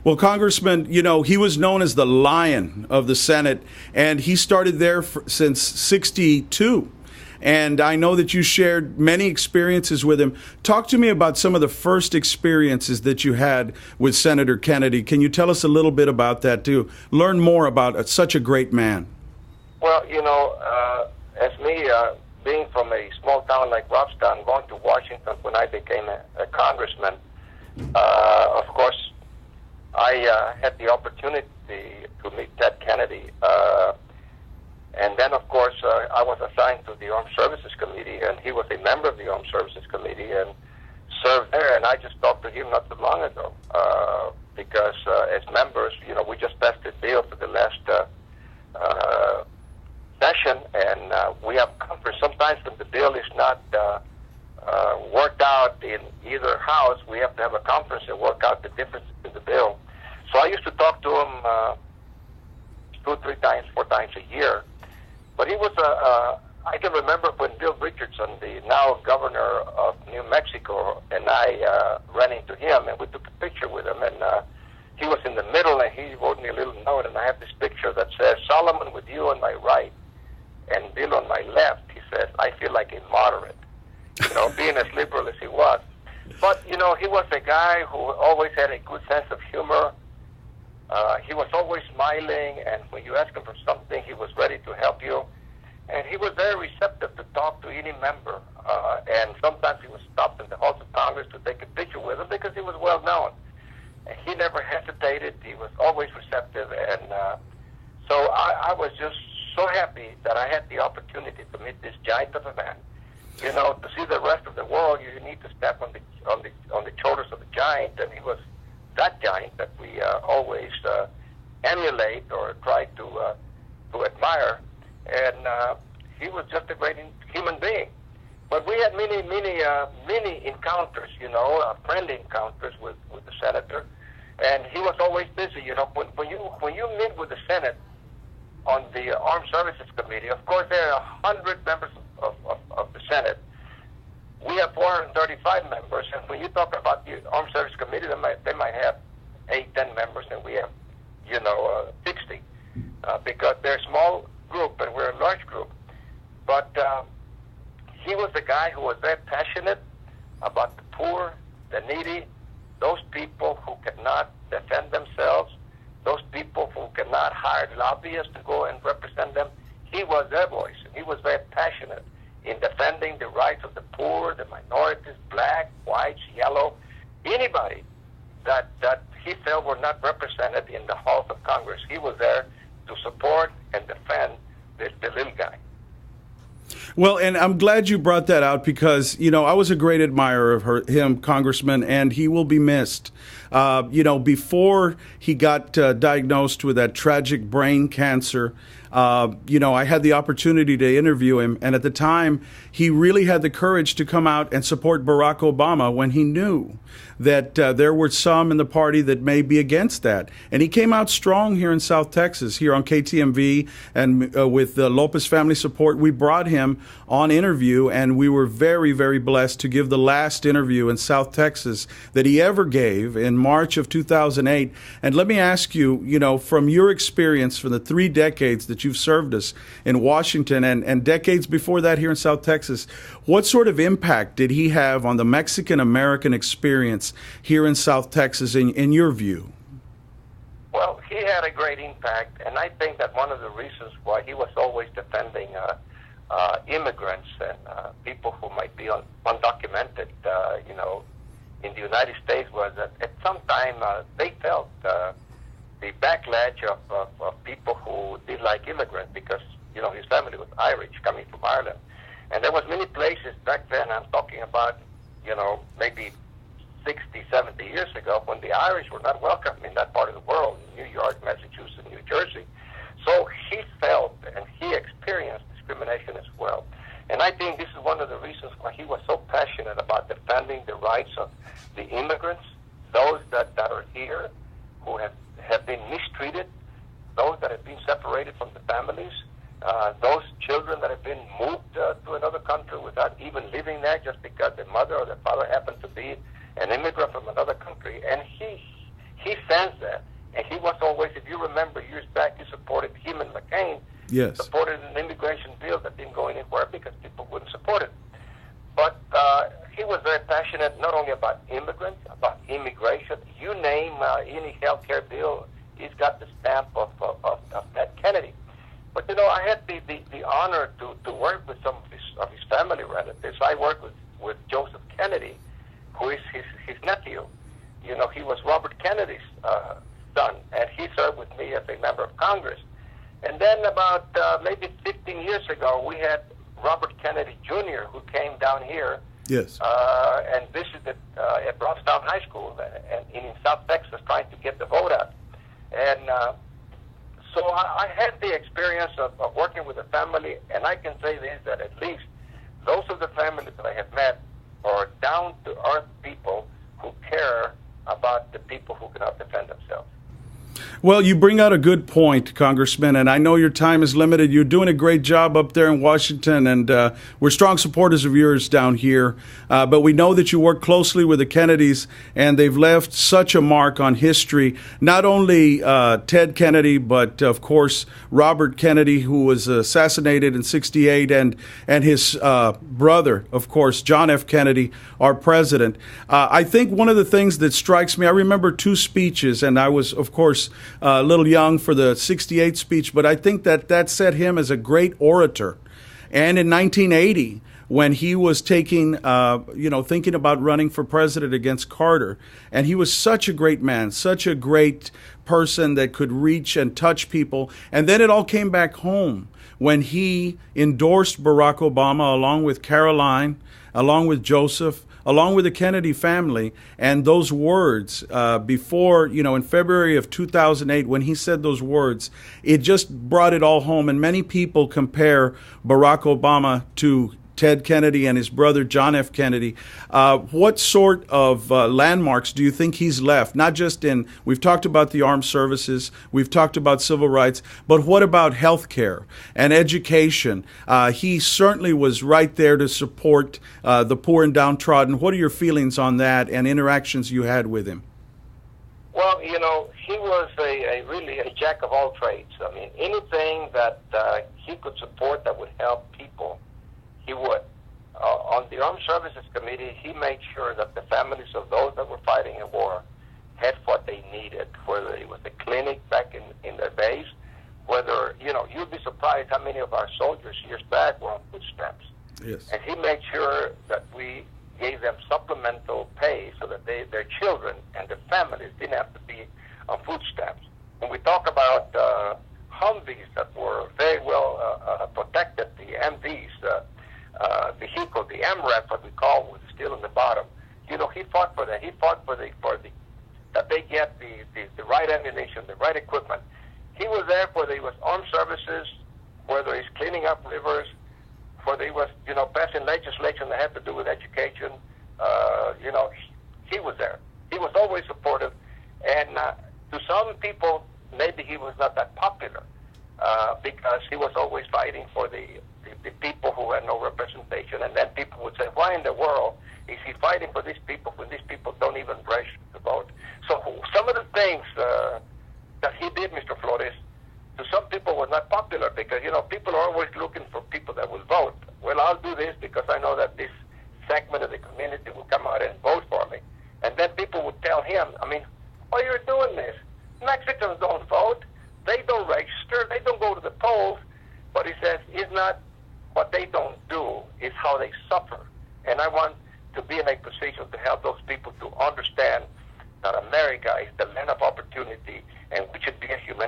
Well, Congressman, he was known as the Lion of the Senate, and he started there since '62. And I know that you shared many experiences with him. Talk to me about some of the first experiences that you had with Senator Kennedy. Can you tell us a little bit about that, too? Learn more about such a great man. Well, as me, being from a small town like Robstown, going to Washington when I became a congressman, of course, I had the opportunity to meet Ted Kennedy. And then, of course, I was assigned to the Armed Services Committee, and he was a member of the Armed Services Committee and served there. And I just talked to him not too long ago because as members, we just passed a bill for the last session, and we have conference. Sometimes when the bill is not worked out in either house, we have to have a conference and work out the differences in the bill. So I used to talk to him 2, 3 times, 4 times a year. But he was I can remember when Bill Richardson, the now governor of New Mexico, and I ran into him, and we took a picture with him, and he was in the middle, and he wrote me a little note, and I have this picture that says, Solomon with you on my right, and Bill on my left. He says, I feel like a moderate, being as liberal as he was. But, he was a guy who always had a good sense of humor. He was always smiling, and when you asked him for something, he was ready to help you. And he was very receptive to talk to any member. And sometimes he was stopped in the halls of Congress to take a picture with him because he was well known. And he never hesitated. He was always receptive. And so I was just so happy that I had the opportunity to meet this giant of a man. To see the rest of the world, you need to step on the shoulders of the giant, and he was that giant that we always emulate or try to admire, and he was just a great human being. But we had many encounters, friendly encounters with the senator, and he was always busy. When you meet with the Senate on the Armed Services Committee, of course there are 100 members of the Senate. We have 435 members, and when you talk about the Armed Services Committee, they might have 8, 10 members, and we have, 60, because they're a small group and we're a large group. But he was a guy who was very passionate about the poor, the needy, those people who cannot defend themselves, those people who cannot hire lobbyists to go and represent them. He was their voice, and he was very passionate in defending the rights of the poor, the minorities, black, whites, yellow, anybody that he felt were not represented in the halls of Congress. He was there to support and defend the little guy. Well, and I'm glad you brought that out because, I was a great admirer of him, Congressman, and he will be missed. Before he got diagnosed with that tragic brain cancer, I had the opportunity to interview him. And at the time, he really had the courage to come out and support Barack Obama when he knew that there were some in the party that may be against that. And he came out strong here in South Texas, here on KTMV, and with the Lopez family support, we brought him on interview, and we were very, very blessed to give the last interview in South Texas that he ever gave in March of 2008. And let me ask you, from your experience for the 3 decades that you've served us in Washington and decades before that here in South Texas, what sort of impact did he have on the Mexican-American experience here in South Texas in your view? Well, he had a great impact, and I think that one of the reasons why he was always defending immigrants and people who might be undocumented, in the United States was that at some time they felt the backlash of people who did like immigrants because, his family was Irish, coming from Ireland. And there was many places back then, I'm talking about, maybe 60, 70 years ago, when the Irish were not welcome in that part of the world, New York, Massachusetts, New Jersey. So he felt and he experienced discrimination as well. And I think this is one of the reasons why he was so passionate about defending the rights of the immigrants, those that are here, who have been mistreated, those that have been separated from the families, those children that have been moved to another country without even living there just because their mother or their father happened to be an immigrant from another country. And he said understands that. And he was always, if you remember years back, you supported him and McCain. Yes. Supported an immigration bill that didn't go anywhere because people wouldn't support it. But he was very passionate not only about immigrants, about immigration. You name any health care bill, he's got the stamp of Ted Kennedy. But, I had the honor to work with some of his family relatives. I worked with Joseph Kennedy, who is his nephew. He was Robert Kennedy's son, and he served with me as a member of Congress. And then about maybe 15 years ago, we had Robert Kennedy Jr., who came down here Yes. and visited at Brownstown High School and in South Texas trying to get the vote out. And so I had the experience of working with a family, and I can say this, that at least those of the families that I have met are down-to-earth people who care about the people who cannot defend themselves. Well, you bring out a good point, Congressman, and I know your time is limited. You're doing a great job up there in Washington, and we're strong supporters of yours down here. But we know that you work closely with the Kennedys, and they've left such a mark on history. Not only Ted Kennedy, but, of course, Robert Kennedy, who was assassinated in '68, and his brother, of course, John F. Kennedy, our president. I think one of the things that strikes me, I remember two speeches, and I was, of course, a little young for the '68 speech, but I think that set him as a great orator. And in 1980, when he was thinking about running for president against Carter, and he was such a great man, such a great person that could reach and touch people. And then it all came back home when he endorsed Barack Obama along with Caroline, along with Joseph, along with the Kennedy family, and those words before, in February of 2008, when he said those words, it just brought it all home. And many people compare Barack Obama to Ted Kennedy and his brother John F. Kennedy. What sort of landmarks do you think he's left? Not just we've talked about the armed services, we've talked about civil rights, but what about health care and education? He certainly was right there to support the poor and downtrodden. What are your feelings on that and interactions you had with him? Well, he was really a jack of all trades. I mean, anything that he could support that would help people, he would. On the Armed Services Committee, he made sure that the families of those that were fighting in war had what they needed, whether it was a clinic back in their base, whether, you'd be surprised how many of our soldiers years back were on food stamps. Yes. And he made sure that we gave them supplemental pay so that their children and their families didn't have to be on food stamps. When we talk about Humvees that were very well protected, the MVs, vehicle, the MREF, what we call, with steel in the bottom. He fought for that. He fought for that they get the right ammunition, the right equipment. He was there whether he was armed services, whether he's cleaning up rivers, whether he was, passing legislation that had to do with education. He was there. He was always supportive. And to some people, maybe he was not that popular because he was always fighting for the people who had no representation. And then people would say, why in the world is he fighting for these people when these people don't even rush to vote? So some of the things that he did, Mr. Flores, to some people was not popular because, people are always looking for people that will vote. Well, I'll do this because I know that this segment of the community will come out and vote for me. And then people would tell him, why are you doing this? Mexicans don't vote. They don't register. They don't go to the polls. But he says, it's not what they don't do, it's how they suffer. And I want to be in a position to help those people to understand that America is the land of opportunity and we should be a human